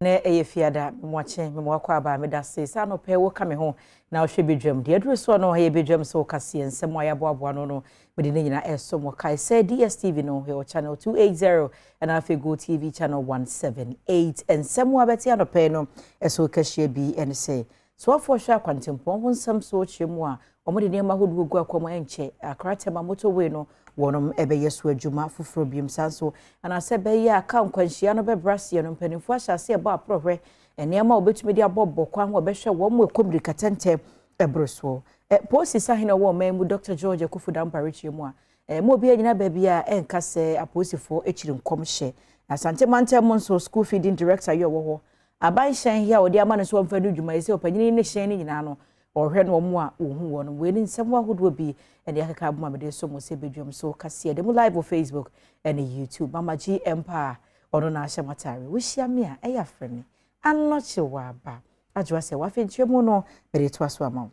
Ne eyefiada mwache mwakwa aba medase sa no pe wo kame ho na ohwe bedwam de aduru so no he bedwam so kase ensem ayabo no mede ne nyina eso mo kai say DSTV no he channel 280 and afi Go TV channel 178 ensem wa beti anope no eso kahie bi en say so afo hwa kwantempon ho nsem so chemu a omode ne mahodu gu akwam enche akratema motorway no wonom ebeye so adwuma foforo biem sanso ana se beye aka nkwanhia no bebrasie no mpanimfo ahyase eba aprohwe enema obetumi de abobbo kwan wo behwe wo mo ekomri katente ebroso posi sahina wo memu Dr. George Akufuda Mparichi mu a mo bi anyina ba bia enkase aposifo echiri nkomhye asante mantem nso school feeding director yo wo ho aban hyan hia odi ama no so mfadu dwuma ese opanyini ne hyan ni nyina no ohwe no mo a ohu wo no we ni nsem ahodo bi ene akaka abuma mede so mo se bedwam so kase de mo live on Facebook and YouTube Mama G Empire ono na ahya matare wo hia me a eya freme anoche wa ba adwa se wa fentwemu no bere to aso ama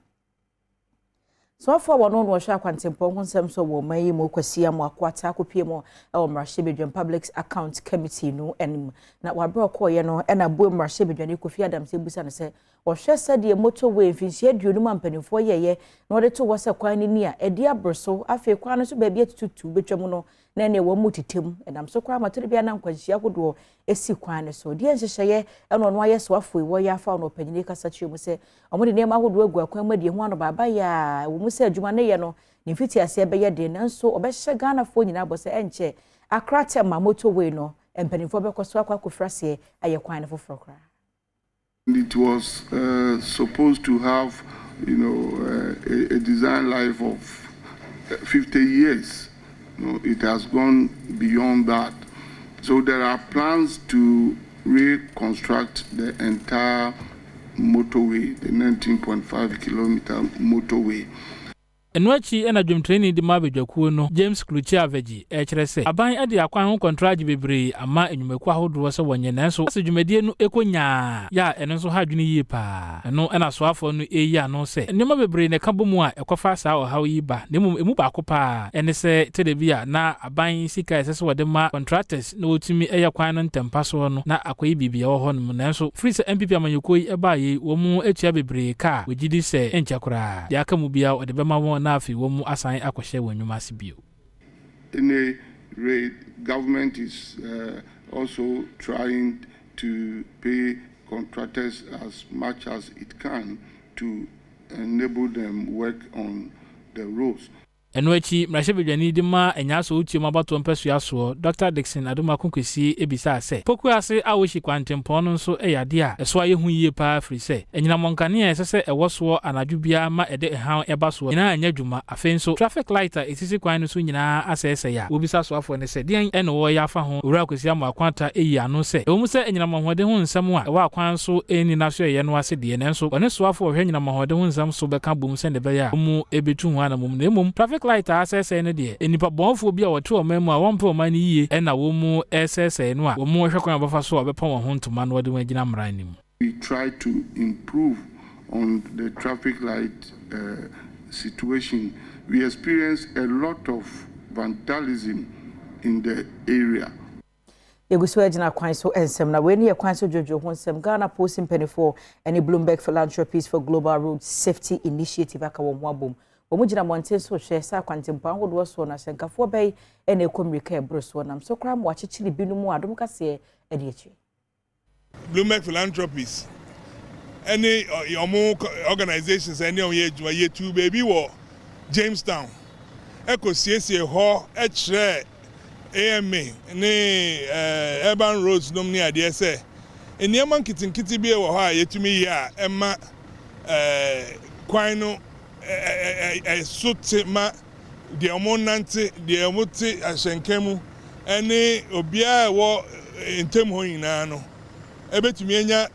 so for one on washa kwantempon konsem so wo mayi mo kwasia mo akwata akopie mo e wo mrahye bedwam public account committee no enim na wa bro koye no e na bo mrahye bedwam Kofi Adam se busa no se wo hwe sade motorway mfinhie aduonu mampanimfo yeye na wode to wo se kwan ni a edi abroso afi kwan no so ba bia tutu betwam no na ne wo mutitem enam so kwa matore bia na nkwanhia kodo esi kwan so die nhyehyeye eno no aye so afo wo ya afa no panyini kasa chiemu se omode ne ma hodo agu akwan ma die ho ano baba ya wo mu se adwuma ne ye no ne fiti ase be ye de nanso obehye Ghana fo nyina bo se enche akrate ma motorway no empanimfo be kwaso akwa kofrase aye kwan ne foforo kra. It was supposed to have, a design life of 50 years. It has gone beyond that. So there are plans to reconstruct the entire motorway, the 19.5 kilometer motorway. Enwachi ena dwom training di mabedwakuo no James Kluchi Aveji kire se aban ade akwan ho contract bebre ama enwumaku ahodo se wonye nanso ase dwumadie no ekonya ya eno so ha dwene yie pa eno ena so afo no eyi ano se enema bebre ne kabomu a ekofa saa ohaw yi ba nemu emu ba kopa ene se telebia na aban sika ese wode ma contractors na otumi eya kwan no ntempa so no na akoyi bibia wo ho no nanso free se MPP amanyoko yi eba yi wo mu etua bebre ka wogidi se enchakura ya kamu bia ode bema won na afi wo mu asan akohye wonwuma sibio. In a rate, government is also trying to pay contractors as much as it can to enable them work on the roads. Enwachi mrahye bedwani di ma enya so utiom abato mpesu aso Dr. Dixon Adom akonkwesi ebisa ase poku ase awoshi kwantempon no so eyade a eso aye hu yie pa afri se enyina monkane a esese ewoso anadwu bia ma ede ehan eba so nyina anya dwuma afen so traffic light a esisi kwan no so nyina asese ya obisa so afo ne se den ene wo ya fa ho owura kwesi am akwanta eyi ano se ewumu se enyina mohode ho nsam a ewa akwan so eni na so ye no ase de ne nso one so afo hwe nyina mohode ho nsam so beka bom se ne be ya mu ebetu ho ana mum na mum traffic light asese ne de enipa bonfo bia wote omam a wonpe omani yie ena wo mu esese no a wo mu hwekwan abafa so obepa wo ho ntoma no wode wagina mranim. We try to improve on the traffic light situation. We experience a lot of vandalism in the area. Yegusu ejina kwan so ensem na we ne kwan so jojo ho ensem Ghana Post Penifo and Bloomberg Philanthropies for Global Road Safety Initiative aka wo ho abom omugina monte so hwe sa kwantempa hodo so na senkafo bai ene ekomrika ebroso nam so kra mo achichiri binumu adom kase ede echi Bloomberg Philanthropies any yomo organizations any on ye dwuma ye tu baby wo Jamestown ekosiesie ho echre AMA ni urban roads nom ni ade ese eniam nkitinkiti bi wo ha yetumi ya ema kwan no sote ma de omonante de omote ahyenkemu ene obia wo ntem ho nyina no ebetumi enya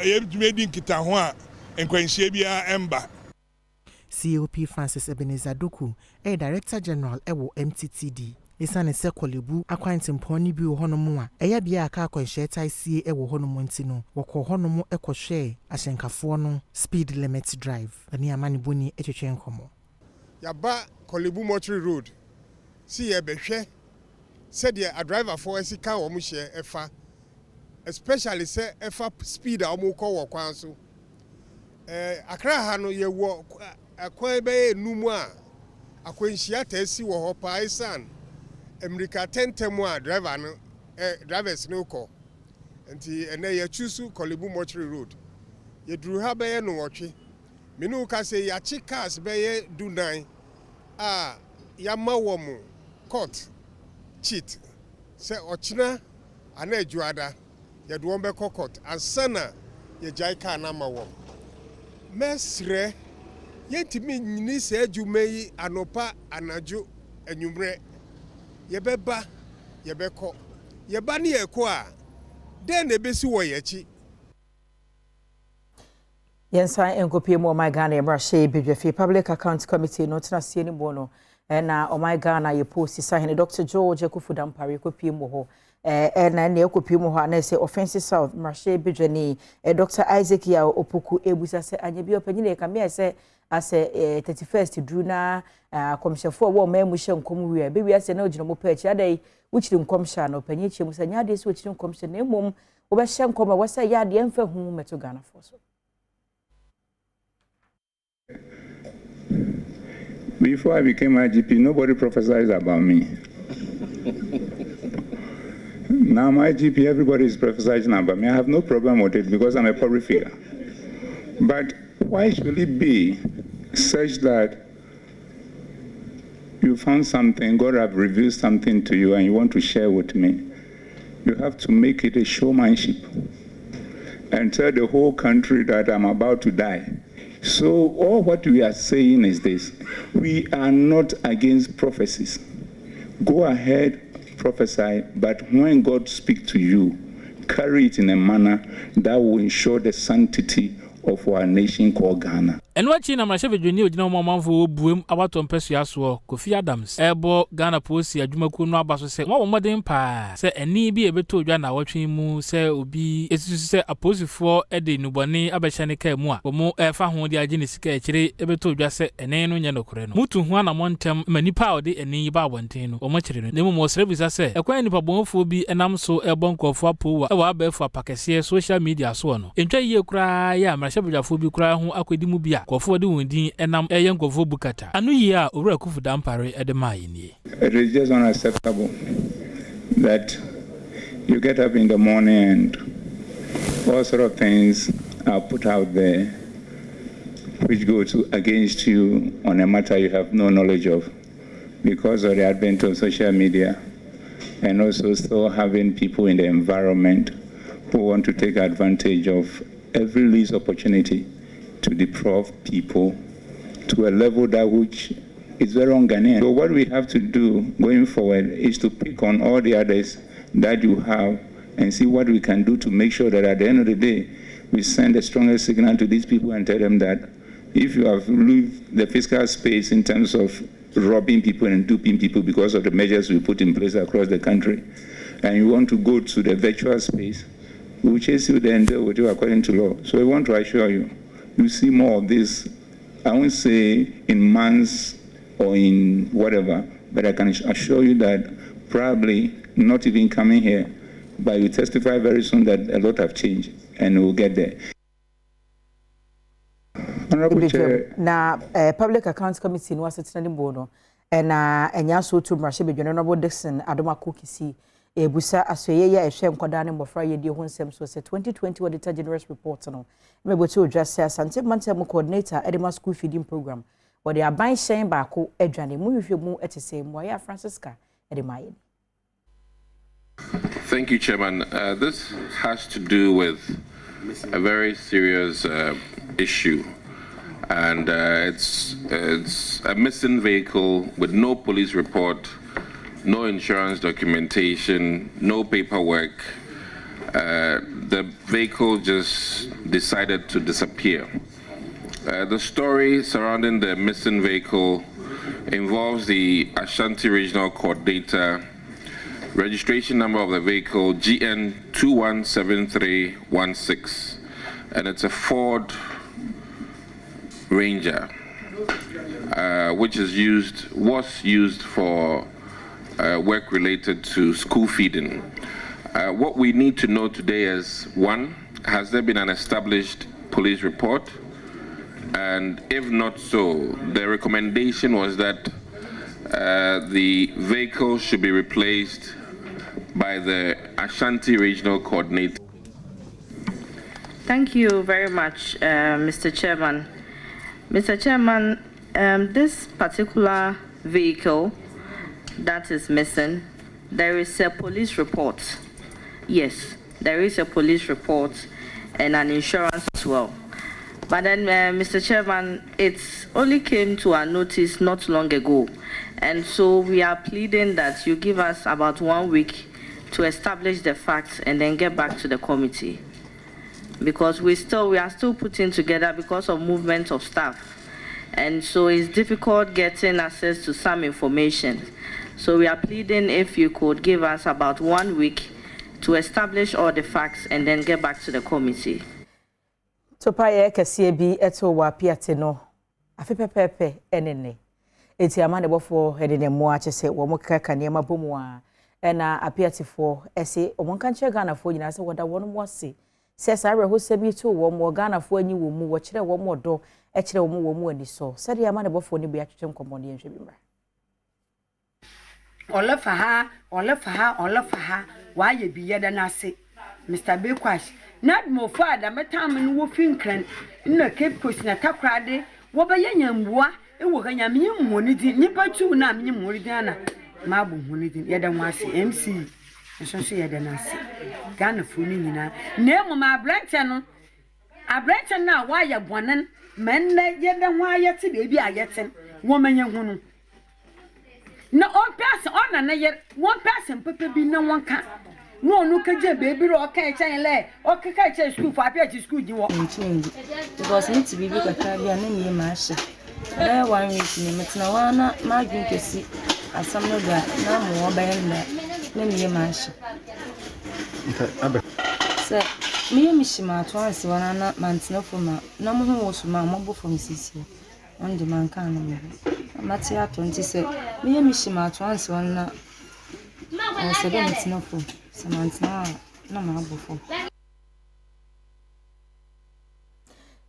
ebetumi edi nkita ho a nkwanhie bia emba. COP Francis Ebenezer Doku Director General ewo MTTD isane se kolebu akwantempon ni bi wo honom a eya bia aka akwanhye taisie ewo honom ntino wokọ honom ekohwe ahyenkafo no speed limit drive ani amani boni etwetwe nkomo yaba kolebu Mortuary Road si ye behwe se de a driver for esika wo mu hye efa especially say efa speed a omo ko wo kwan so akra ha no ye wo akwan be numu a akwanhia taasi wo ho pa isan america tentemu a driver no drivers no ko nti ene ye chusu Kolebu Mortuary Road ye duru ha be ye no wotwe menu ka say ya chi cars be ye dunan a ya mawo mu court cheat say ochina ana ajuada ye do be court ansana ye jai car na mawo mesre yentimi nyini se adwuma yi anopa anajo anwumre yebeba yebekọ yeba ne yeko a den na besi wo yachi yensan enkopie mo my Ghana emrahye bedwafi Public Accounts Committee no tena sie ni bono na my Ghana ye post sahene Dr. George Akufudampare kopie mo ho na ne ekopie mo ho na se Offensive South emrahye bedwani Dr. Isaac ya opoku ebusa se anyebi opanyine e kamia se ase 31st Druna komshefo wo ma mu hye nkom wi be wi ase na ogino mo pa achi adai wuchiri nkomsha na opanyi chi mu se nya de se wuchiri nkomsha na emom wo be hye nkom a wo se ya de emfa hu meto Ghana fo so. Before I became IGP, nobody prophesied about me. Now I'm IGP, everybody is prophesying about me. I have no problem with it because I'm a public figure. But why should it be such that you found something, God have revealed something to you and you want to share with me? You have to make it a showmanship and tell the whole country that I'm about to die. So all what we are saying is this: we are not against prophecies. Go ahead, prophesy, but when God speaks to you, carry it in a manner that will ensure the sanctity of our nation called Ghana. And watching a Masha Virginia, you know, Mamma boom about to Pessia Swo, Kofi Adams, Ebo, Ghana Posi, Ajumaku, no Basso say, one modern pa, say, and need be able to Jana watching mu, say, Ubi, it's to say, a posi for Eddie Nubani, Abashanika, Moa, or more Efa Hon, the Agenis Catchere, able to just say, and Nano Yano Coreno. Mutu Juana Montem, many power de and Niba Wantino, or much no more service, I say, a quaint Pabonphobi, and I'm so a bonko for poor, a wabe for Pacasia, social media, so on. Enjoy your cry, ya, Masha Phobi cry, who Aquidimubia. Kofo de wundin enam eyen kofo bukata anu yi a owura Akufudampare edema ni. It is just unacceptable that you get up in the morning and all sort of things are put out there which go against you on a matter you have no knowledge of because of the advent of social media and also still having people in the environment who want to take advantage of every least opportunity to deprive people to a level that which is very un-Ghanaian. So what we have to do going forward is to pick on all the others that you have and see what we can do to make sure that at the end of the day, we send the strongest signal to these people and tell them that if you have left the fiscal space in terms of robbing people and duping people because of the measures we put in place across the country, and you want to go to the virtual space, we will chase you there and deal with you according to law. So we want to assure you, you see more of this, I won't say in months or in whatever, but I can assure you that probably not even coming here, but you testify very soon that a lot have changed and we'll get there. Honorable Chair. Now, Public Accounts Committee was at Bono, and Yaso to Marshall Honorable Dixon, Adom Akukisi, Busa Asoya, a shame Kodani Mofra, dear Hunsem, so 2020 Auditor General's report. Maybe to address Sante Mantemo coordinator Edema School Feeding Program, where they are buying shame back, Edjani, move if you move at the same way, Francisca, Edemayan. Thank you, Chairman. This has to do with a very serious issue, and it's a missing vehicle with no police report, no insurance documentation, no paperwork. The vehicle just decided to disappear. The story surrounding the missing vehicle involves the Ashanti Regional Coordinator. Registration number of the vehicle GN 217316, and it's a Ford Ranger, which was used for work related to school feeding. What we need to know today is, one, has there been an established police report? And if not so, the recommendation was that the vehicle should be replaced by the Ashanti Regional Coordinator. Thank you very much, Mr. Chairman. Mr. Chairman, this particular vehicle that is missing, there is a police report. Yes, there is a police report and an insurance as well. But then, Mr. Chairman, it only came to our notice not long ago. And so we are pleading that you give us about 1 week to establish the facts and then get back to the committee. Because we are still putting together because of movement of staff. And so it's difficult getting access to some information. So we are pleading if you could give us about 1 week to establish all the facts and then get back to the committee. So paye kese bi eto wa piate no afepepepe enene eti amane bofo edene mo a chese wo mo kaka ne mabomu a na apiate fo ese o mo kan che Ghana fo nyina se woda wono mo ase se sa re ho se bi to wo mo Ghana fo anyi wo mu wo kire wo mo do e kire wo mu ani so se de amane bofo ne bi atwetwe nkomo ne nhwe bi mra Olafa ha wa ye bi yeda na ase Mr. Bekwash not mo father metam no wo finkran na Cape Coast na takrade wo be yanyambua e wo ganyame mmoni di nipa tu na amenye mmoni di ana ma bo mmoni di yeda nwase MC so yeda na ase Ghana fu ni nyina na mo ma abranche na wa ye bonen men na yeda ho ayete de bi ayete wo menye hunu na on person na ye one person pepe bi na won ka no kaje baby ro ka echen le o ka echen school for apia school ji wo because need to be big aka bia na me ma hye na 1 week ni metina wa na ma dwun kesi asam no da na mo obaye na me ma hye so me mishima to ansi wana na mantina foma na mo ho so ma mo bo fom sisi on the man kan no matia 20 say me mishima to ansi wana o se be metina fom Samantha na mabufo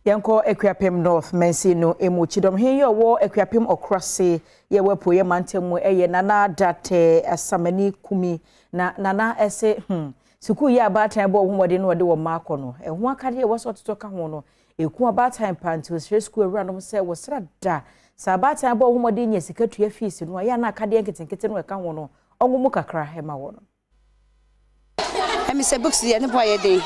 Yanko Equiapem North Mensi no emu chidom he yo wo Equiapem Okrase ye wepo ye mantemu eye nana date asamani kumi na nana ese suku ye abatan bo homode no de wo maako no eho akade ye woso toto ka ho no eku abatan panti wo school ewura se wo sra da sa abatan bo homode nya sikatu ya fees no ya na akade nketenkete no ka ho no ongumu kakra hema wo no Mr. Books the any boy day.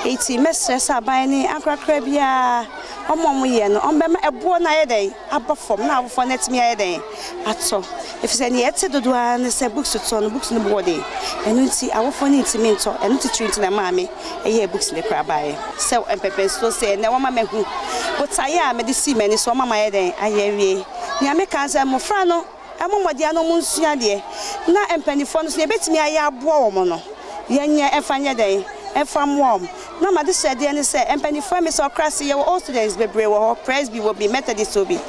80 messages are buying Akra bia. Omo ye no. Ombema ebo na ye day. Aba form na for net me ye day. Ato. If say any ete dodo an say books to no books no body. Enu ti awo for ni ntimi nto. Enu ti treat na maame. Eye books le kra buy. So empepe so say na wama mehu. But aya me de see many so mama ye day. Aye wie. Nya me kan say mo fra no. Amomodi ano mo nsua de. Na empanifo no so ye betimi aye abo wo mo no. Yenya efanya dey efam wom na ma de said dey say empany for me so class ye all students bebre wo presby will be methodist obi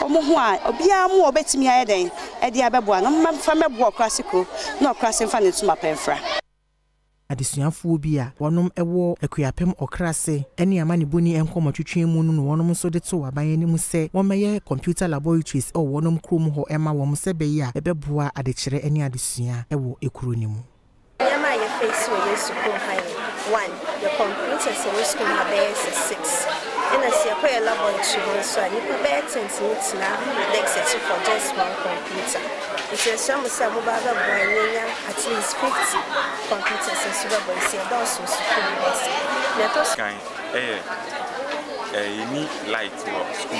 omo ho a obia mo obetimi aye dey e dia bebo no ma fa mebo classical no class mfa ne tuma penfra adesuafo bi a wonom ewo Equiapem Okrase ene amane boni enkomotwetwe mu no wonom so de to aban ani mu se womeye computer laboratories o wonom krom ho ema wom se be ya ebeboa adekire ene adesua ewo ekuro ni mu face with this school high. 1, the computers in the school are there 6. And I see a quite laboratory, so I need to bear 10 minutes now, next for just one computer. If you're some mobile boy, at least 50 computers in Sugar Boy, see a dozen school. You need light or school,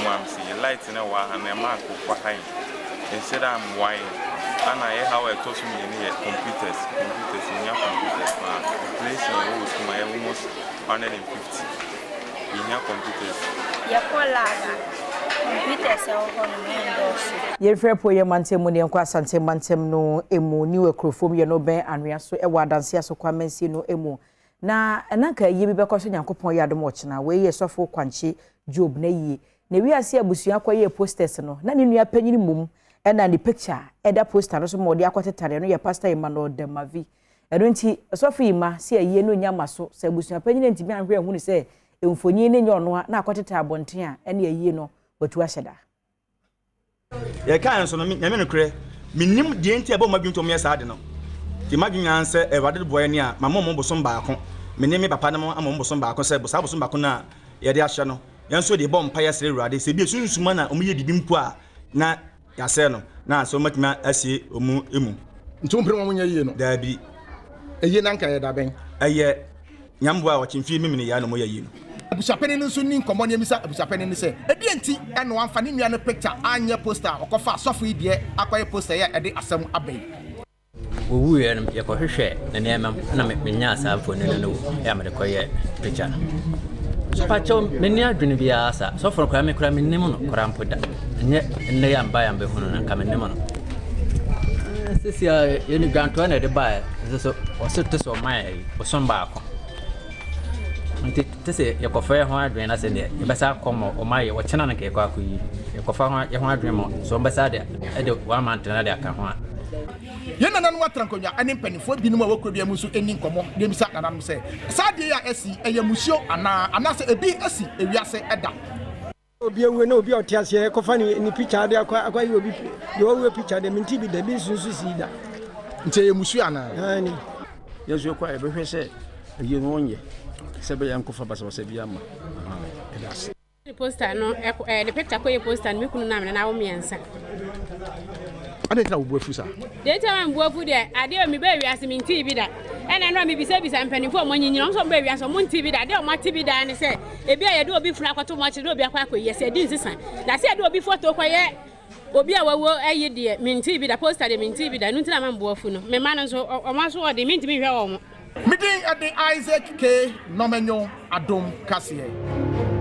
light in a while and a mark for high. Instead, I'm wine. And I how I told me in computers in your computers. Place in your school, I almost 150 in your computers. Computers are on Ye frɛ po ye mantem ne nkwa asante mantem no emu ni wekrofom ye no ben anwea so e wadanse aso kwa mensi no emu na enaka ye bi bekɔ so Nyankopɔn ye adom ɔkyena we ye sɔfo kwanche Job na yie na wi ase abusua kwa ye posters no na ne nua panyini mum ena ni picture eda poster no so mo de akotetare no ye pastor Emmanuel Demavi Edunti asofo yima se aye no nyama so se abusua panyine ntimi anhwe hu ni se emfonyi ne nyono a na akoteta abonten a ene aye no watu ahyeda ye kan so no nyame no kre minim de enti aba madwunto me sa de no ti madwunya se ewade boye ne a mama mo bosom baako minim me papa no amom bosom baako se bosa bosom baako na ye de ahye no yenso de bom pa yesre ruade se bi sunsuma na omo ye didi mpo a na yase no na so matima asie omu emu ntompre mo nya yie no da bi eye nanka ye da ben eye nyambo a wakimfi mimini ya no mo yayi no abusapeni nso ni nkomo ne misa abusapeni ne se edi enti eno amfa ne nua no picture anya poster okofa asofo idie akoye poster ya ede asem abai owu ye no yakohwehwe ne nema na menya asafo ne no ya me koye picture so pacho meni adwene bia asa so for kwa me kura mennim no kura mpoda nye nne ya mba ya mbe hunu na ka mennim no sisi ya yeni granto na de ba so osete so mai osomba akọ nti tese yakofa ho adwene na se ne yebesa komo o mai wo chena na ke kwa akuyi yakofa ho ye ho adwene mo so mbesa de e de wa mantena de aka ho a yena nanu watrankonya ani mpanifo bi no wakọ bia mu so eni nkomo de misa nanam se sade ya esi eyamusio ana se ebi esi ewiase eda obi ewe na obi otiase kofa ni picture de akwa obi de owe picture de minti bi de bi sunsu sida nti eyamusio ana ani yesu kwa ebehwe se eye no onye se be yankofa basa wase bi ama edas the poster no the picture ko poster mi kunu na me na wo miensa ade tra wo buafu sa de ta man buafu de ade o mi ba wiase mi nti bi da ena no mi bisa mpanifo mo nyinyina so ba wiase mo nti bi da de o ma ti bi da ne se ebi a ye de obi funa kwato mo chi de obi akwa akoye se di nsisan da se de obi foto kwaye obi a wawo ayi de mi nti bi da poster de mi nti bi da no ntina man buafu no me ma no so o ma so o de mi nti mi hwe wo mo Meeting at the Isaac K. Nomenyo Adom Kasiye.